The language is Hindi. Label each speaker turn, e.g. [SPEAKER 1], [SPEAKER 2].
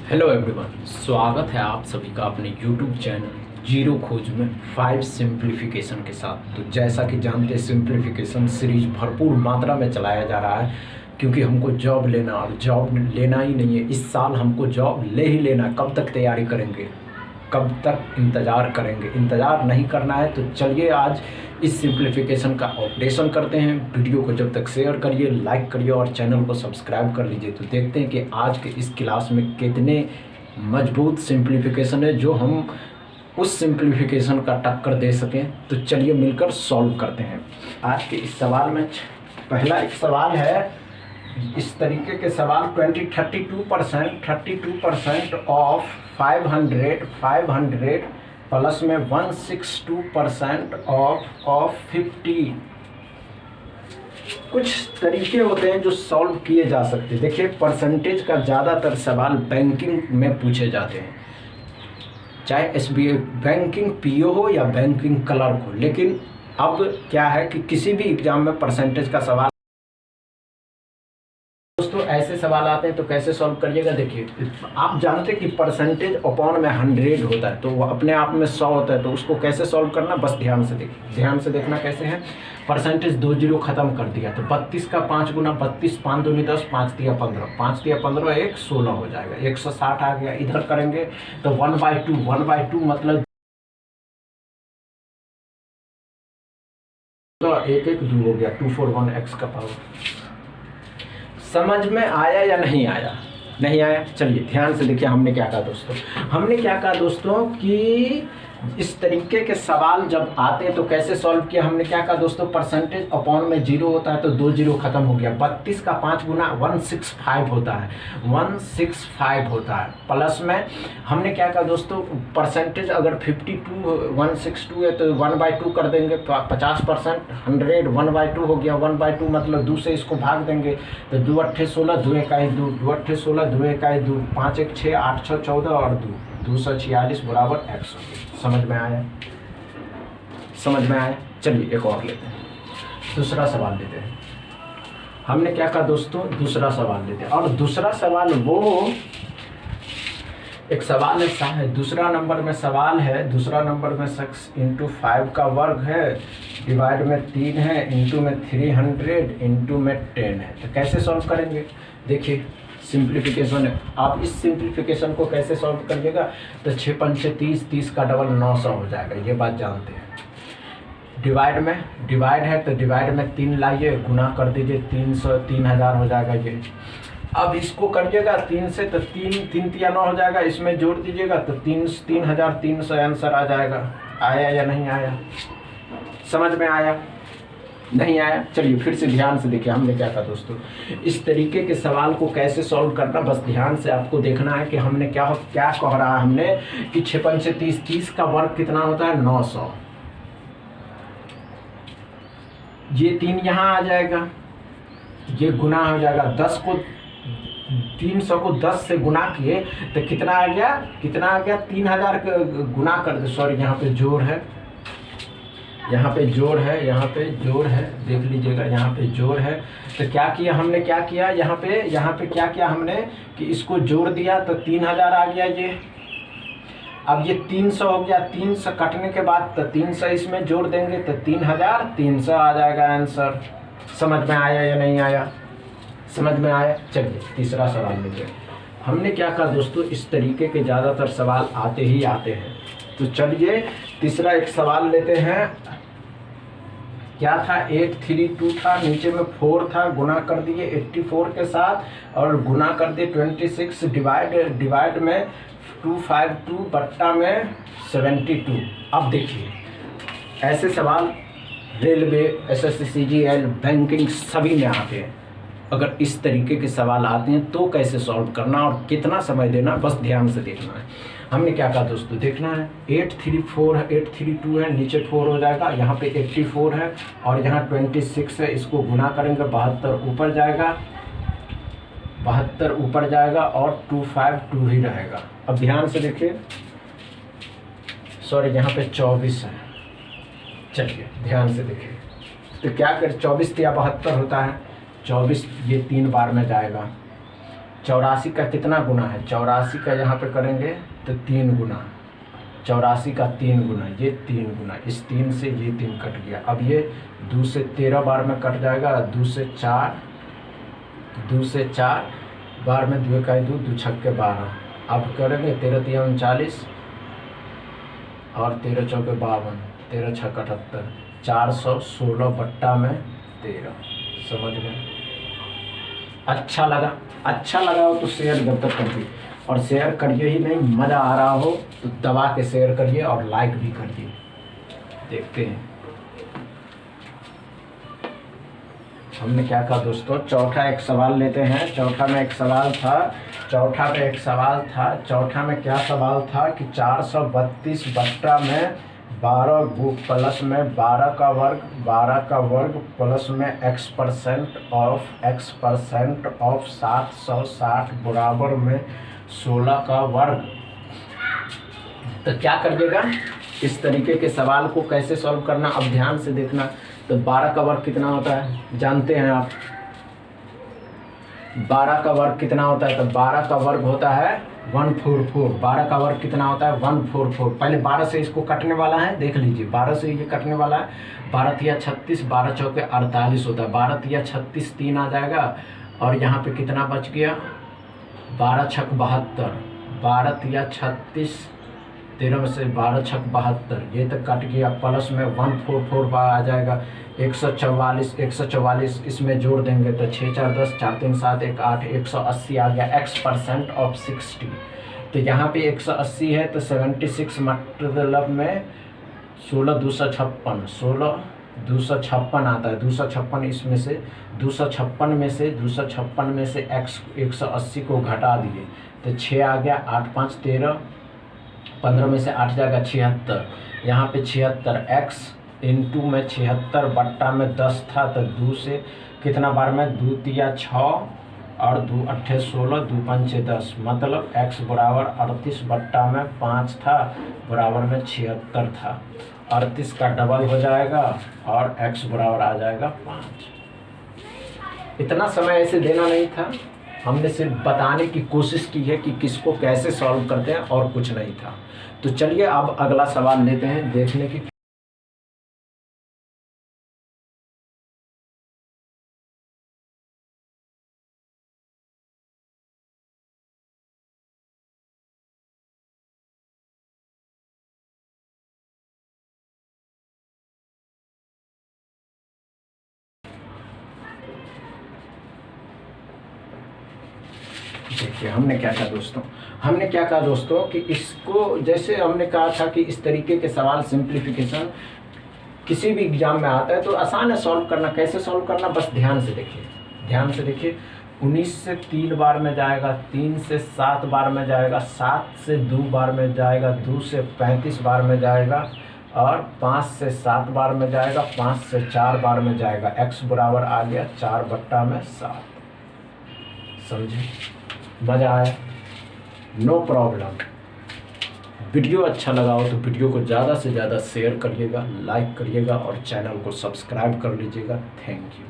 [SPEAKER 1] हेलो एवरीवन, स्वागत है आप सभी का अपने यूट्यूब चैनल जीरो खोज में 5 सिंप्लीफिकेशन के साथ। तो जैसा कि जानते हैं, सिंप्लीफिकेशन सीरीज भरपूर मात्रा में चलाया जा रहा है क्योंकि हमको जॉब लेना, और जॉब लेना ही नहीं है, इस साल हमको जॉब ले ही लेना। कब तक तैयारी करेंगे, कब तक इंतज़ार करेंगे? इंतज़ार नहीं करना है तो चलिए आज इस सिंप्लीफिकेशन का ऑपरेशन करते हैं। वीडियो को जब तक शेयर करिए, लाइक करिए और चैनल को सब्सक्राइब कर लीजिए। तो देखते हैं कि आज के इस क्लास में कितने मजबूत सिंप्लीफिकेशन है जो हम उस सिंप्लीफिकेशन का टक्कर दे सकें। तो चलिए मिलकर सॉल्व करते हैं आज के इस सवाल में। पहला एक सवाल है इस तरीके के सवाल, 32% ऑफ 500 प्लस में 162% ऑफ 50। कुछ तरीके होते हैं जो सॉल्व किए जा सकते हैं। देखिए, परसेंटेज का ज़्यादातर सवाल बैंकिंग में पूछे जाते हैं, चाहे एसबीआई बैंकिंग पीओ हो या बैंकिंग क्लर्क हो। लेकिन अब क्या है कि किसी भी एग्जाम में परसेंटेज का सवाल, दोस्तों ऐसे सवाल आते हैं तो कैसे सॉल्व करिएगा। देखिए, आप जानते हैं कि परसेंटेज अपॉन में 100 होता है, तो वो अपने आप में 100 होता है। तो उसको कैसे सॉल्व करना, बस ध्यान से देखिए। ध्यान से देखना कैसे है। परसेंटेज 2 जीरो खत्म कर दिया तो 32 का 5 गुना 32, 5 दूनी 10, 5 तिया 15, 5 तिया 15, 1 16 हो जाएगा। 160 आ गया। इधर करेंगे तो 1/2 मतलब तो 1 1 2 हो गया, 241x का पावर। समझ में आया या नहीं आया? नहीं आया? चलिए ध्यान से देखिए, हमने क्या कहा दोस्तों। हमने क्या कहा दोस्तों कि इस तरीके के सवाल जब आते हैं तो कैसे सॉल्व किया। हमने क्या कहा दोस्तों, परसेंटेज अपॉन में 0 होता है तो 2 जीरो खत्म हो गया। 32 का 5 गुना 165 होता है, 165 होता है। प्लस में हमने क्या कहा दोस्तों, परसेंटेज अगर 52 162 है तो 1/2 कर देंगे। 50% 100 1/2 हो गया। 1/2 मतलब 2 से इसको भाग देंगे तो 2 8 16, 2 1 2, 2 8 16, 2 1 2, 5 1 6, 8 6 14 और 2 246 बराबर x। समझ में आया? समझ में आया? चलिए एक और लेते हैं, दूसरा सवाल लेते हैं। हमने क्या कहा दोस्तों, दूसरा सवाल लेते हैं। और दूसरा सवाल वो एक सवाल है, दूसरा नंबर में सवाल है। दूसरा नंबर में 6 × 5 का वर्ग है, डिवाइड में 3 है, इंटू में 300, इंटू में 10 है। तो कैसे सॉल्व करेंगे? देखिए, सिंप्लीफिकेशन है। आप इस सिंप्लीफिकेशन को कैसे सॉल्व करिएगा, तो 6 पंचे 30, 30 का डबल 900 हो जाएगा। ये बात जानते हैं। डिवाइड है तो डिवाइड में 3 लाइए, गुना कर दीजिए, 300 3000 हो जाएगा ये। अब इसको करिएगा 3 से तो 3 तिया 9 हो जाएगा। इसमें जोड़ दीजिएगा तो 3300 आंसर आ जाएगा। आया या नहीं आया? समझ में आया? नहीं आया? चलिए फिर से ध्यान से देखिए, हमने क्या कहा दोस्तों, इस तरीके के सवाल को कैसे सॉल्व करना, बस ध्यान से आपको देखना है कि हमने क्या कह रहा है हमने कि 6 पंचे 30, 30 का वर्ग कितना होता है, 900। ये 3 यहाँ आ जाएगा, ये गुना हो जाएगा। 300 को 10 से गुना किए तो कितना आ गया, 3000 गुना कर दे। सॉरी, यहाँ पे जोड़ है, यहाँ पे जोड़ है, देख लीजिएगा, यहाँ पे जोड़ है। तो क्या किया हमने, क्या किया यहाँ पे क्या किया हमने कि इसको जोड़ दिया तो 3000 आ गया ये। अब ये 300 हो गया, 300 कटने के बाद तो 300 इसमें जोड़ देंगे तो 3300 आ जाएगा आंसर। समझ में आया या नहीं आया? समझ में आया? चलिए तीसरा सवाल लेते हैं। हमने क्या कहा दोस्तों, इस तरीके के ज़्यादातर सवाल आते ही आते हैं। तो चलिए तीसरा एक सवाल लेते हैं। क्या था, 832 था, नीचे में 4 था, गुना कर दिए 84 के साथ और गुना कर दिए 26, डिवाइड में 252 बट्टा में 72। अब देखिए, ऐसे सवाल रेलवे, एसएससी, सीजीएल, बैंकिंग सभी में आते हैं। अगर इस तरीके के सवाल आते हैं तो कैसे सॉल्व करना और कितना समय देना, बस ध्यान से देखना है। हमने क्या कहा दोस्तों, देखना है 832 है, नीचे 4 हो जाएगा, यहाँ पे 84 है और यहाँ 26 है। इसको गुना करेंगे, 72 ऊपर जाएगा और 252 ही रहेगा। अब ध्यान से देखिए, सॉरी यहाँ पे 24 है। चलिए ध्यान से देखिए, तो क्या कर 24 या 72 होता है, 24 ये 3 बार में जाएगा 84 का कितना गुना है, 84 का यहाँ पे करेंगे तो 3 गुना, 84 का 3 गुना, ये 3 गुना, इस 3 से ये 3 कट गया। अब ये 2 से 13 बार में कट जाएगा, 2 से 4 बार में 2 का 2, 2 छक्के 12। अब करेंगे 13 तिया 39 और 13 चौके 52, 13 छक्का 78, 416 बट्टा में 13। समझ गए? अच्छा लगा हो तो शेयर जब तक करिए, और शेयर करिए ही नहीं, मज़ा आ रहा हो तो दबा के शेयर करिए और लाइक भी करिए। देखते हैं हमने क्या कहा दोस्तों। चौथा एक सवाल लेते हैं। चौथा में एक सवाल था, चौथा में क्या सवाल था कि 432 बट्टा में 12 प्लस में 12 का वर्ग प्लस में x% ऑफ 760 बराबर में 16 का वर्ग। तो क्या करिएगा, इस तरीके के सवाल को कैसे सॉल्व करना अब ध्यान से देखना। तो 12 का वर्ग कितना होता है जानते हैं आप, 12 का वर्ग कितना होता है? तो 12 का वर्ग होता है 144। 12 का वर्ग कितना होता है? 144। पहले 12 से इसको कटने वाला है, देख लीजिए 12 से ये कटने वाला है। 12 तिया 36, 12 चौके 48 होता है। 12 तिया 36, 3 आ जाएगा और यहाँ पे कितना बच गया? 12 छक 72, 12 तिया 36, 13 में से 12 छक 72, ये तक कट गया। प्लस में 144 आ जाएगा, 144 इसमें जोड़ देंगे तो 6 4 10, 4 3 7 1 8, 180 आ गया x% ऑफ 60। तो यहाँ पे 180 है तो 76 मतलब में 16 256 आता है। 256 इसमें से 256 में से x 180 को घटा दिए तो 6 आ गया, 8 5 13, 15 में से 8 जाएगा 76। यहाँ पे 76 x इंटू में 76 बट्टा में 10 था तो 2 से कितना बार में 2 तिया 6 और 2 8 16, 2 5 10, मतलब x बराबर 38 बट्टा में 5 था, बराबर में 76 था। 38 का डबल हो जाएगा और x बराबर आ जाएगा 5। इतना समय ऐसे देना नहीं था, हमने सिर्फ बताने की कोशिश की है कि किसको कैसे सॉल्व करते हैं और कुछ नहीं था। तो चलिए अब अगला सवाल लेते हैं देखने की। देखिए हमने क्या कहा दोस्तों कि इसको जैसे हमने कहा था कि इस तरीके के सवाल सिंप्लीफिकेशन किसी भी एग्जाम में आता है तो आसान है सॉल्व करना। कैसे सॉल्व करना, बस ध्यान से देखिए। 19 से 3 बार में जाएगा, 3 से 7 बार में जाएगा, 7 से 2 बार में जाएगा, 2 से 35 बार में जाएगा और 5 से 7 बार में जाएगा, 5 से 4 बार में जाएगा। x बराबर आ गया 4 बट्टा में 7। समझे? मज़ा आया? No problem. वीडियो अच्छा लगा हो तो वीडियो को ज़्यादा से ज़्यादा शेयर करिएगा, लाइक करिएगा और चैनल को सब्सक्राइब कर लीजिएगा। Thank you.